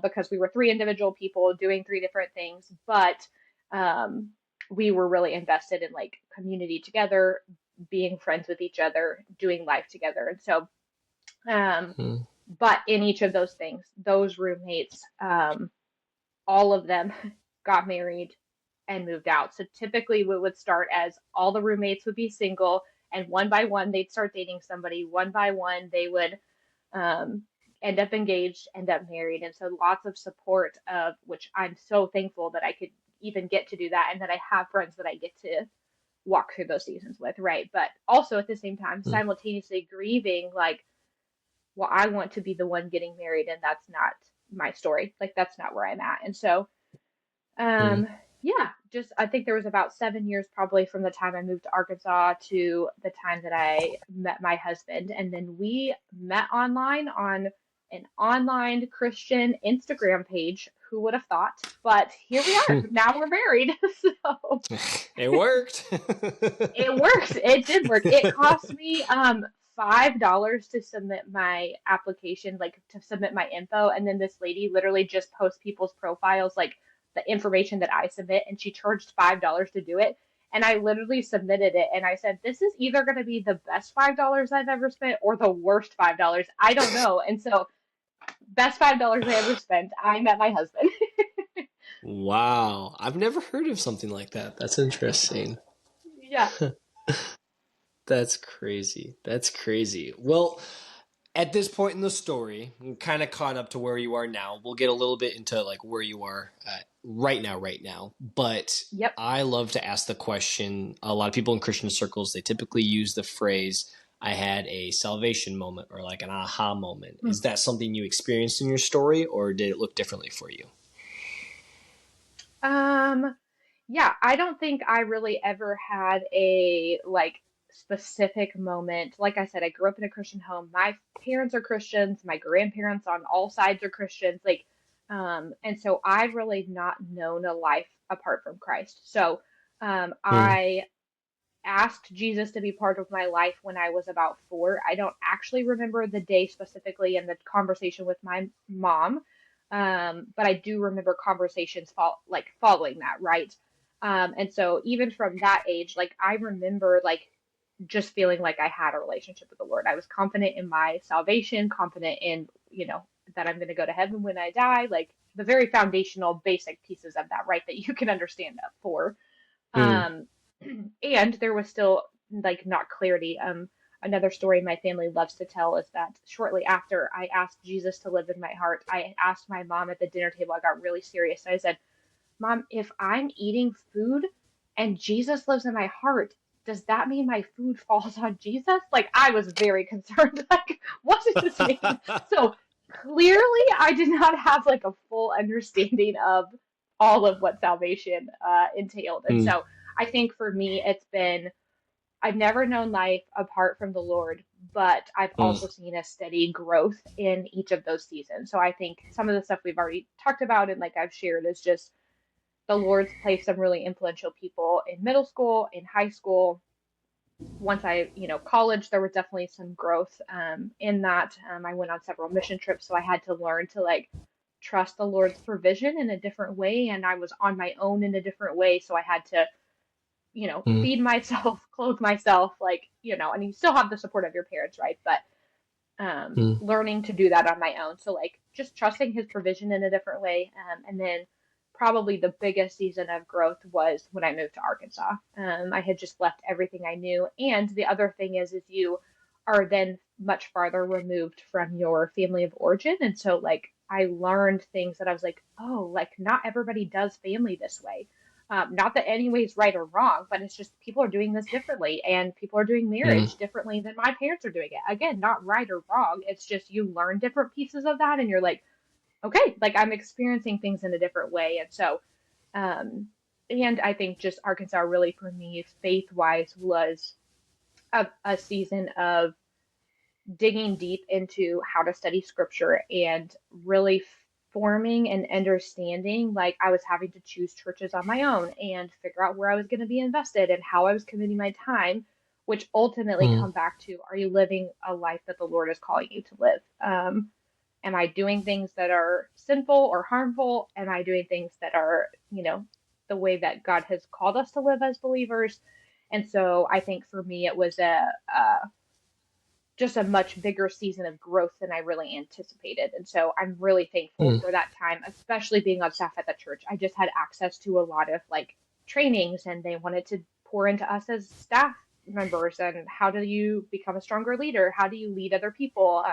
because we were three individual people doing three different things, but um, we were really invested in like community together, being friends with each other, doing life together. And so, um, Hmm. but in each of those things, those roommates, all of them got married and moved out. So typically we would start as all the roommates would be single, and one by one they'd start dating somebody. One by one they would um, end up engaged, end up married. And so lots of support of which I'm so thankful that I could even get to do that and that I have friends that I get to walk through those seasons with, right? But also at the same time Hmm. simultaneously grieving like, well, I want to be the one getting married and that's not my story. Like that's not where I'm at. And so Hmm. um, yeah, just I think there was about 7 years probably from the time I moved to Arkansas to the time that I met my husband. And then we met online on an online Christian Instagram page. Who would have thought? But here we are. Now we're married. So It worked. it works. It did work. It cost me $5 to submit my application, like to submit my info, and then this lady literally just posts people's profiles, like the information that I submit, and she charged $5 to do it. And I literally submitted it, and I said, "This is either going to be the best $5 I've ever spent or the worst $5. I don't know." And so, best $5 I ever spent. I met my husband. Wow. I've never heard of something like that. That's interesting. Yeah. That's crazy. That's crazy. Well, at this point in the story, I'm kind of caught up to where you are now. We'll get a little bit into like where you are right now. But Yep. I love to ask the question. A lot of people in Christian circles, they typically use the phrase, I had a salvation moment or like an aha moment. Is that something you experienced in your story or did it look differently for you? Um, yeah, I don't think I really ever had a like specific moment. Like I said, I grew up in a Christian home. My parents are Christians, my grandparents on all sides are Christians. Like, and so I've really not known a life apart from Christ. So, Hmm. I asked Jesus to be part of my life when I was about 4. I don't actually remember the day specifically and the conversation with my mom, but I do remember conversations like following that, right? And so even from that age, like I remember like just feeling like I had a relationship with the Lord. I was confident in my salvation, confident in, that I'm going to go to heaven when I die, like the very foundational basic pieces of that, right? That you can understand that for. Hmm. Um, and there was still like not clarity. Another story my family loves to tell is that shortly after I asked Jesus to live in my heart, I asked my mom at the dinner table, I got really serious. I said, Mom, if I'm eating food and Jesus lives in my heart, does that mean my food falls on Jesus? Like, I was very concerned. Like, what does this mean? So clearly, I did not have like a full understanding of all of what salvation entailed. And Hmm. so I think for me, it's been I've never known life apart from the Lord, but I've Hmm. also seen a steady growth in each of those seasons. So I think some of the stuff we've already talked about and like I've shared is just the Lord's placed some really influential people in middle school, in high school. Once I, college, there was definitely some growth in that. I went on several mission trips, so I had to learn to like trust the Lord's provision in a different way, and I was on my own in a different way, so I had to, Hmm. feed myself, clothe myself, like, and you still have the support of your parents, right? But learning to do that on my own. So like just trusting his provision in a different way. And then probably the biggest season of growth was when I moved to Arkansas. I had just left everything I knew. And the other thing is you are then much farther removed from your family of origin. And so, like, I learned things that I was like, oh, like, not everybody does family this way. Not that any way is right or wrong, but it's just people are doing this differently, and people are doing Mm, marriage differently than my parents are doing it. Again, not right or wrong. It's just you learn different pieces of that, and you're like, okay, like I'm experiencing things in a different way. And so, um, and I think just Arkansas really for me, faith wise, was a season of digging deep into how to study scripture and really forming and understanding. Like I was having to choose churches on my own and figure out where I was going to be invested and how I was committing my time, which ultimately mm, come back to, are you living a life that the Lord is calling you to live? Am I doing things that are sinful or harmful? Am I doing things that are, the way that God has called us to live as believers? And so I think for me, it was just a much bigger season of growth than I really anticipated. And so I'm really thankful mm, for that time, especially being on staff at the church. I just had access to a lot of like trainings, and they wanted to pour into us as staff members. And how do you become a stronger leader? How do you lead other people?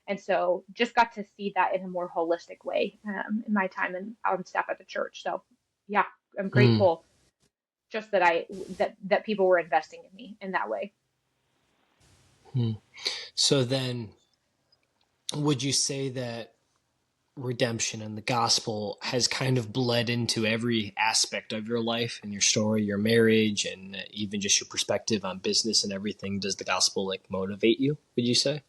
And so just got to see that in a more holistic way in my time on staff at the church. So yeah, I'm mm, grateful just that people were investing in me in that way. mm. So then, would you say that redemption and the gospel has kind of bled into every aspect of your life and your story, your marriage, and even just your perspective on business and everything? Does the gospel like motivate you, would you say?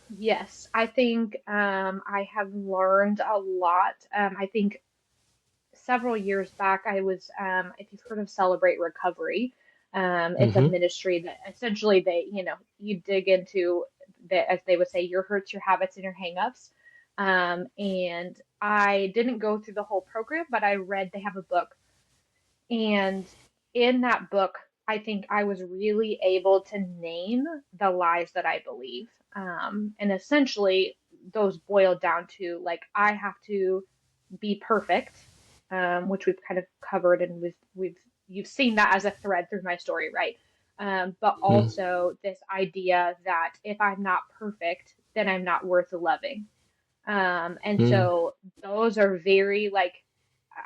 Yes, I think I have learned a lot. I think several years back, if you've heard of Celebrate Recovery, it's a Mm-hmm. ministry that essentially you dig into as they would say, your hurts, your habits, and your hangups. And I didn't go through the whole program, but they have a book. And in that book, I think I was really able to name the lies that I believe. And essentially, those boil down to like, I have to be perfect, which we've kind of covered, and you've seen that as a thread through my story, right? But Mm, also this idea that if I'm not perfect, then I'm not worth loving. And mm, so those are very like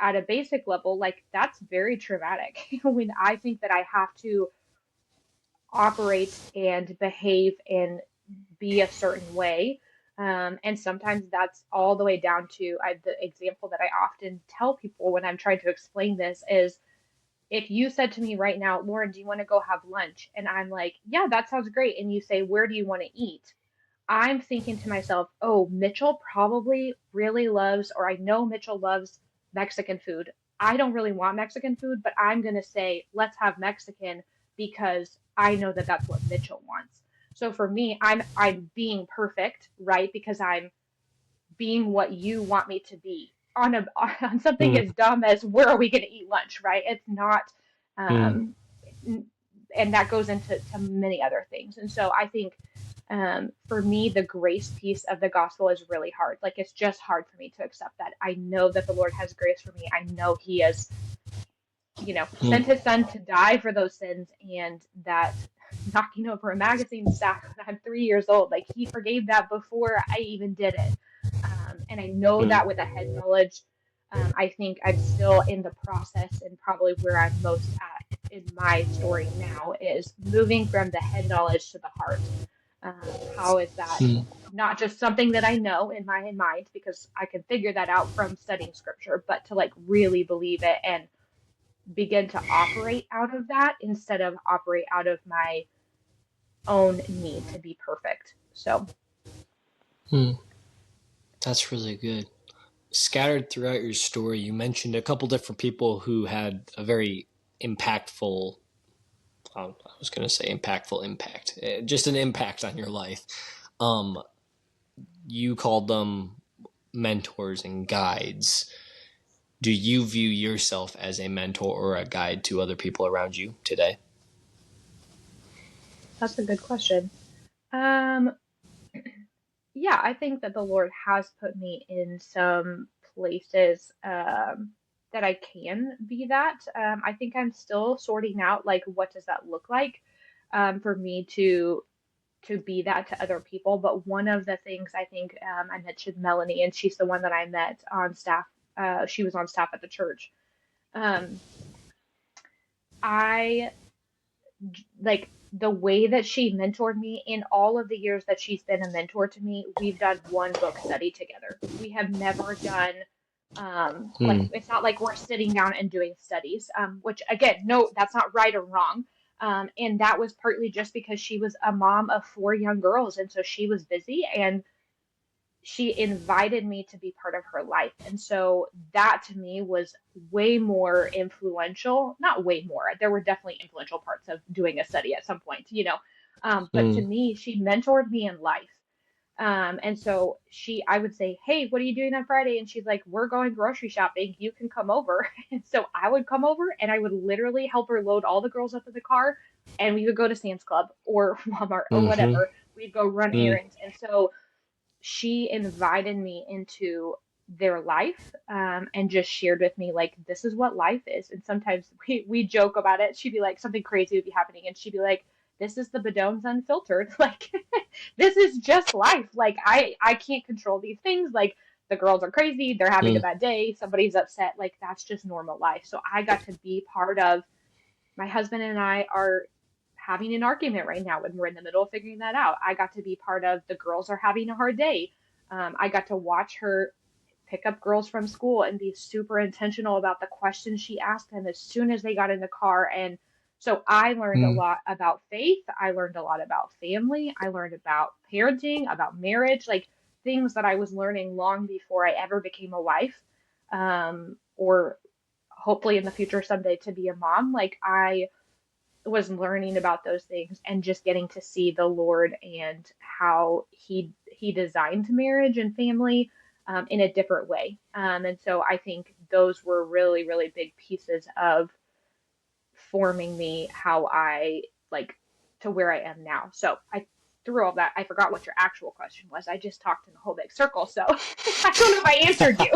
at a basic level, like that's very traumatic. When I think that I have to operate and behave and be a certain way. And sometimes that's all the way down to the example that I often tell people when I'm trying to explain this is, if you said to me right now, Lauren, do you want to go have lunch? And I'm like, yeah, that sounds great. And you say, where do you want to eat? I'm thinking to myself, oh, Mitchell probably really loves, or I know Mitchell loves Mexican food. I don't really want Mexican food, but I'm going to say, let's have Mexican because I know that that's what Mitchell wants. So for me, I'm being perfect, right? Because I'm being what you want me to be on a on something mm, as dumb as where are we going to eat lunch, right? It's not, mm, um, and that goes into many other things. And so I think for me, the grace piece of the gospel is really hard. Like it's just hard for me to accept that. I know that the Lord has grace for me. I know He has, sent mm, His Son to die for those sins, and that knocking over a magazine stack when I'm 3 years old, like He forgave that before I even did it. And I know mm, that with a head knowledge. I think I'm still in the process, and probably where I'm most at in my story now is moving from the head knowledge to the heart. How is that mm, not just something that I know in my mind because I can figure that out from studying scripture, but to like really believe it and begin to operate out of that instead of operate out of my own need to be perfect. So, mm. That's really good. Scattered throughout your story, you mentioned a couple different people who had a very impactful, I was going to say impactful impact, just an impact on your life. Um, you called them mentors and guides. Do you view yourself as a mentor or a guide to other people around you today? that's a good question. Um, yeah, I think that the Lord has put me in some places that I can be that. I think I'm still sorting out like what does that look like for me to be that to other people. But one of the things I think I mentioned Melanie, and she's the one that I met on staff. She was on staff at the church. Um, I like the way that she mentored me in all of the years that she's been a mentor to me. We've done one book study together. We have never done like Hmm. it's not like we're sitting down and doing studies, which again, no, that's not right or wrong. And that was partly just because she was a mom of four young girls, and so she was busy, and she invited me to be part of her life. And so that to me was way more influential. Not way more. There were definitely influential parts of doing a study at some point, you know. But to Hmm. me, she mentored me in life. And so I would say, hey, what are you doing on Friday? And she's like, we're going grocery shopping. You can come over. And so I would come over and I would literally help her load all the girls up in the car, and we would go to Sam's Club or Walmart or Mm-hmm. whatever. We'd go run errands. And so she invited me into their life, and just shared with me like this is what life is. And sometimes we joke about it. She'd be like something crazy would be happening and she'd be like, this is the Bedones Unfiltered. Like this is just life. Like I can't control these things. Like the girls are crazy, they're having a Hmm. bad day, somebody's upset, like that's just normal life. So I got to be part of, my husband and I are having an argument right now and we're in the middle of figuring that out. I got to be part of, the girls are having a hard day. I got to watch her pick up girls from school and be super intentional about the questions she asked them as soon as they got in the car. And so I learned a Hmm. lot about faith. I learned a lot about family. I learned about parenting, about marriage, like things that I was learning long before I ever became a wife, or hopefully in the future someday to be a mom. Like I was learning about those things and just getting to see the Lord and how he designed marriage and family, in a different way. And so I think those were really really big pieces of forming me how I like to where I am now. So I through all that, I forgot what your actual question was. I just talked in a whole big circle, so I don't know if I answered you.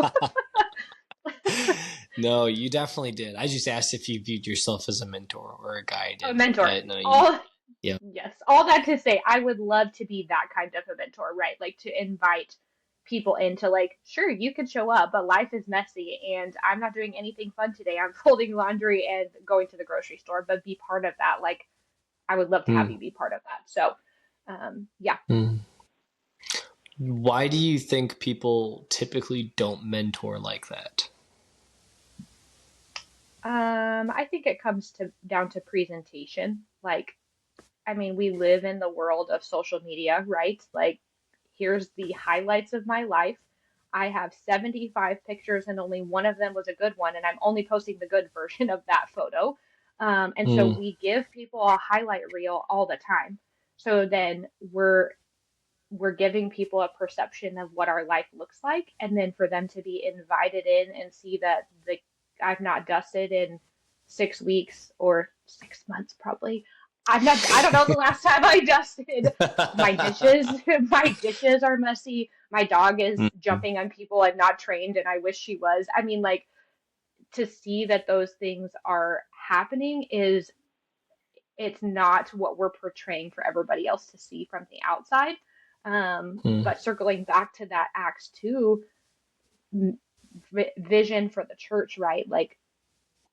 No, you definitely did. I just asked if you viewed yourself as a mentor or a guide, A and mentor. no, you, All yeah. Yes, all that to say, I would love to be that kind of a mentor, right? Like to invite people into like, sure, you can show up, but life is messy and I'm not doing anything fun today. I'm folding laundry and going to the grocery store, but be part of that. Like, I would love to have Hmm. you be part of that. So, yeah. Hmm. Why do you think people typically don't mentor like that? I think it comes to down to presentation. Like, I mean, we live in the world of social media, right? Like, here's the highlights of my life. I have 75 pictures and only one of them was a good one, and I'm only posting the good version of that photo. And so Hmm. we give people a highlight reel all the time. So then we're giving people a perception of what our life looks like, and then for them to be invited in and see that the I've not dusted in 6 weeks or 6 months probably. I don't know the last time I dusted. My dishes my dishes are messy. My dog is Hmm. jumping on people and not trained and I wish she was. I mean, like, to see that those things are happening is, it's not what we're portraying for everybody else to see from the outside. Hmm. But circling back to that Acts 2 vision for the church, right? Like,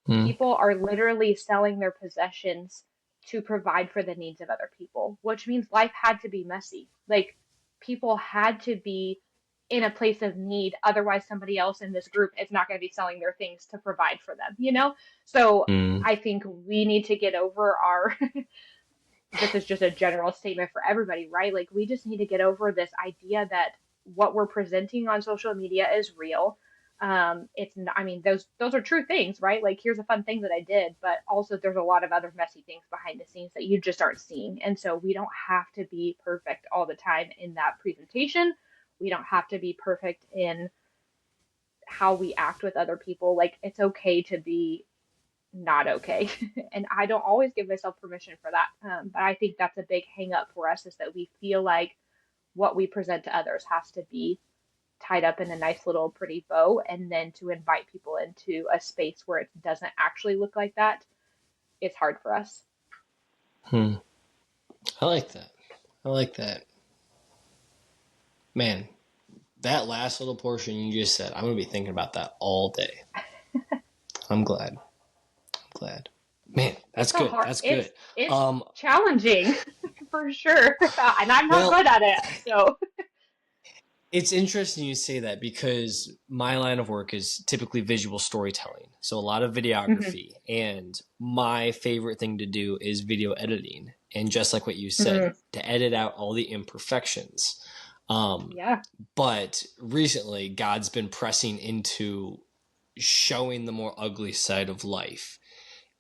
Hmm. people are literally selling their possessions to provide for the needs of other people, which means life had to be messy. Like, people had to be in a place of need. Otherwise, somebody else in this group is not going to be selling their things to provide for them, you know? So Hmm. I think we need to get over our this is just a general statement for everybody, right? Like, we just need to get over this idea that what we're presenting on social media is real. It's not, I mean, those are true things, right? Like, here's a fun thing that I did, but also there's a lot of other messy things behind the scenes that you just aren't seeing. And so we don't have to be perfect all the time in that presentation. We don't have to be perfect in how we act with other people. Like, it's okay to be not okay. And I don't always give myself permission for that. But I think that's a big hang up for us, is that we feel like what we present to others has to be tied up in a nice little pretty bow, and then to invite people into a space where it doesn't actually look like that, it's hard for us. Hmm. I like that. I like that. Man, that last little portion you just said, I'm going to be thinking about that all day. I'm glad. Man, that's good. That's good. It's Um, challenging for sure. And I'm not well, good at it. So, it's interesting you say that because my line of work is typically visual storytelling. So a lot of mhm, videography. And my favorite thing to do is video editing. And just like what you said, mhm, to edit out all the imperfections. Um, yeah. but recently, God's been pressing into showing the more ugly side of life.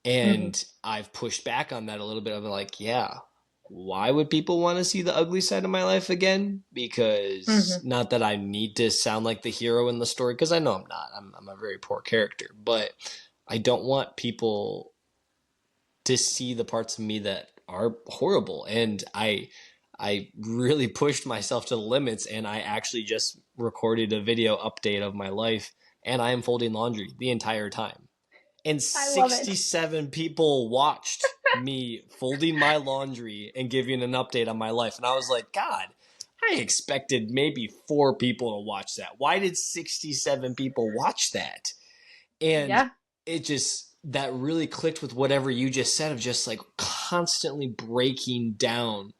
Mhm, And I've pushed back on that a little bit. I'm like, yeah, why would people want to see the ugly side of my life again? Because mhm, not that I need to sound like the hero in the story, because I know I'm not. I'm a very poor character, but I don't want people to see the parts of me that are horrible. And I really pushed myself to the limits, and I actually just recorded a video update of my life, and I am folding laundry the entire time. And I love it. 67 people watched me folding my laundry and giving an update on my life. And I was like, God, I expected maybe 4 people to watch that. Why did 67 people watch that? And Yeah. it just, that really clicked with whatever you just said of just like constantly breaking down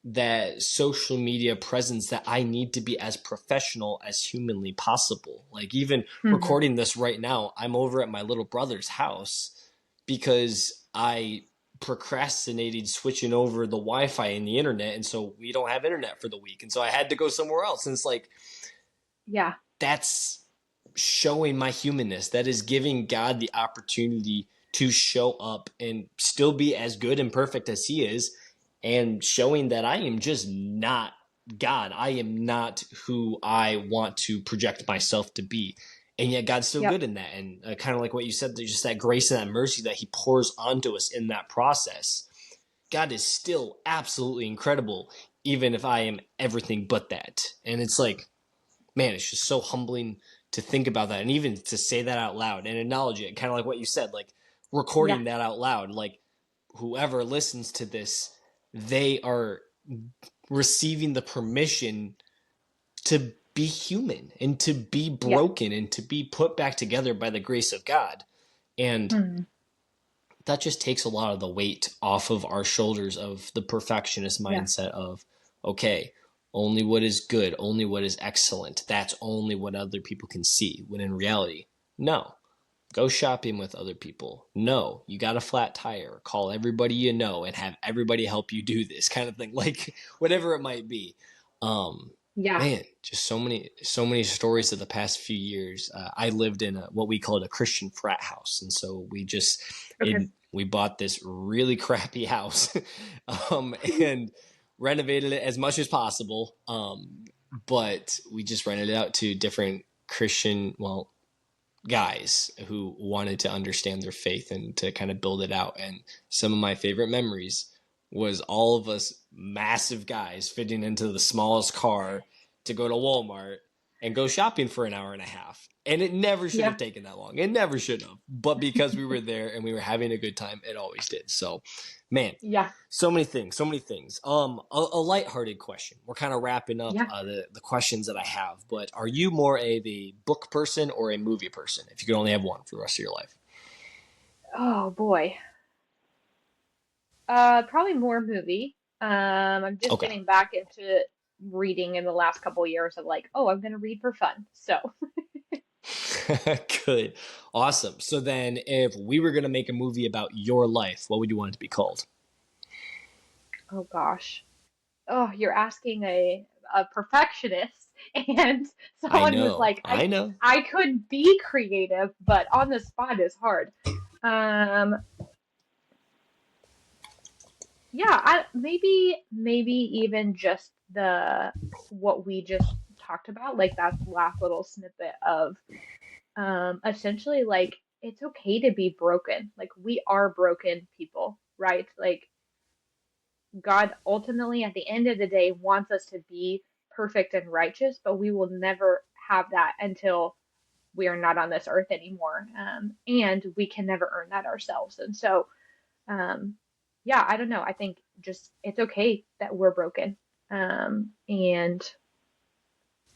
that social media presence that I need to be as professional as humanly possible. Like even Mhm, recording this right now, I'm over at my little brother's house because I procrastinated switching over the Wi-Fi and the internet, and so we don't have internet for the week, and so I had to go somewhere else. And it's like yeah. that's showing my humanness. That is giving God the opportunity to show up and still be as good and perfect as he is, and showing that I am just not God. I am not who I want to project myself to be. And yet God's still Yep. good in that. And kind of like what you said, there's just that grace and that mercy that he pours onto us in that process. God is still absolutely incredible, even if I am everything but that. And it's like, man, it's just so humbling to think about that and even to say that out loud and acknowledge it. Kind of like what you said, like Yeah. recording that out loud. Like whoever listens to this, they are receiving the permission to be human and to be Yeah. broken and to be put back together by the grace of God. And Mhm, that just takes a lot of the weight off of our shoulders of the perfectionist yeah. mindset of, okay, only what is good, only what is excellent. That's only what other people can see. When in reality, no. Go shopping with other people. No, you got a flat tire. Call everybody you know and have everybody help you do this kind of thing. Like whatever it might be. Um, Yeah. Man, just so many stories of the past few years. I lived in what we called a Christian frat house, and so Okay. we bought this really crappy house, and renovated it as much as possible. But we just rented it out to different Christian, well, guys who wanted to understand their faith and to kind of build it out. And some of my favorite memories was all of us massive guys fitting into the smallest car to go to Walmart and go shopping for an hour and a half. And it never should have Yeah. taken that long. It never should have. But because we were there and we were having a good time, it always did. So, man, Yeah. so many things, so many things. A lighthearted question. We're kind of wrapping up Yeah. the questions that I have, but are you more the book person or a movie person? If you could only have one for the rest of your life. Oh boy. Probably more movie. I'm just Okay. getting back into reading in the last couple years of like, oh, I'm gonna read for fun. So, Good. Awesome. So then if we were going to make a movie about your life, what would you want it to be called? oh gosh. Oh, you're asking a perfectionist and I someone who's know. like, I know. I could be creative, but on the spot is hard. Um, yeah, maybe even just the what we just talked about, like that last little snippet of essentially like it's okay to be broken. Like we are broken people, right? Like God ultimately at the end of the day wants us to be perfect and righteous, but we will never have that until we are not on this earth anymore. And we can never earn that ourselves. And so, yeah, I don't know. I think just it's okay that we're broken. And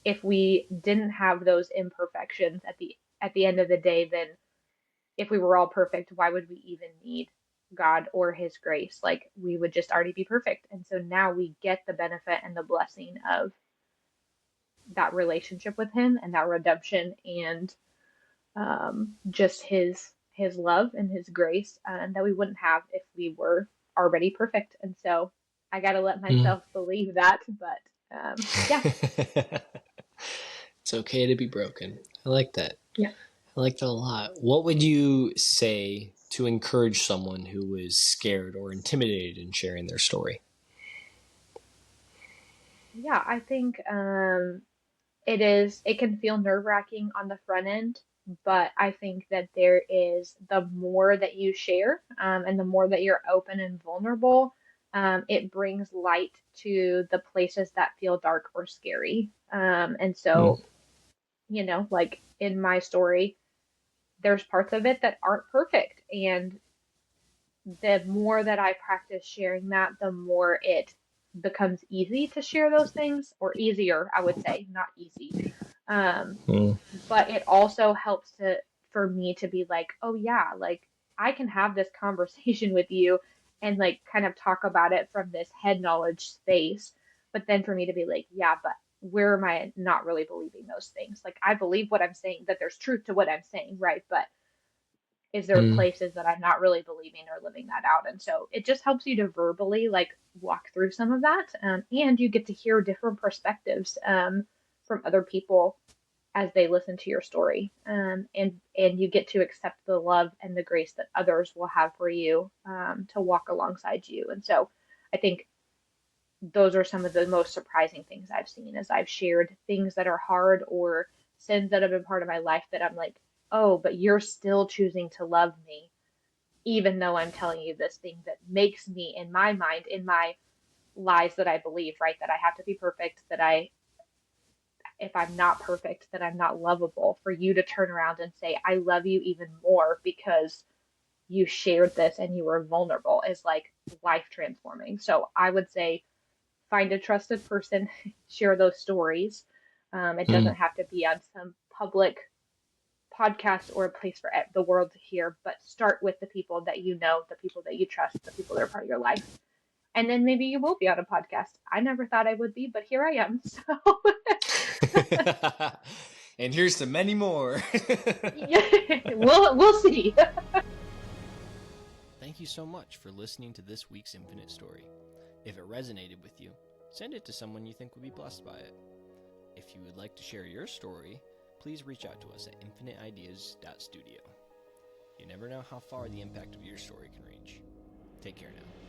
if we didn't have those imperfections at the end of the day, then if we were all perfect, why would we even need God or his grace? Like we would just already be perfect. And so now we get the benefit and the blessing of that relationship with him and that redemption and just his love and his grace that we wouldn't have if we were already perfect. And so I got to let myself believe that. But yeah. It's okay to be broken. I like that. Yeah. I like that a lot. What would you say to encourage someone who is scared or intimidated in sharing their story? Yeah, I think it can feel nerve-wracking on the front end, but I think that there is the more that you share, and the more that you're open and vulnerable, it brings light to the places that feel dark or scary. And Mm. so, like in my story, there's parts of it that aren't perfect. And the more that I practice sharing that, the more it becomes easy to share those things, or easier, I would say, not easy. Um, Mm. but it also helps for me to be like, oh yeah, like I can have this conversation with you and like kind of talk about it from this head knowledge space. But then for me to be like, yeah, but where am I not really believing those things? Like I believe what I'm saying, that there's truth to what I'm saying, right? But is there Mm. places that I'm not really believing or living that out? And so it just helps you to verbally like walk through some of that. And you get to hear different perspectives from other people as they listen to your story. And you get to accept the love and the grace that others will have for you to walk alongside you. And so I think those are some of the most surprising things I've seen as I've shared things that are hard or sins that have been part of my life that I'm like, oh, but you're still choosing to love me, even though I'm telling you this thing that makes me, in my mind, in my lies that I believe, right, that I have to be perfect, that if I'm not perfect, that I'm not lovable, for you to turn around and say, I love you even more because you shared this and you were vulnerable is like life transforming. So I would say find a trusted person, share those stories. It Mm. doesn't have to be on some public podcast or a place for the world to hear, but start with the people that you know, the people that you trust, the people that are part of your life. And then maybe you will be on a podcast. I never thought I would be, but here I am. So And here's to many more. yeah, we'll see. Thank you so much for listening to this week's Infinite Story. If it resonated with you, send it to someone you think would be blessed by it. If you would like to share your story, please reach out to us at infiniteideas.studio. You never know how far the impact of your story can reach. Take care now.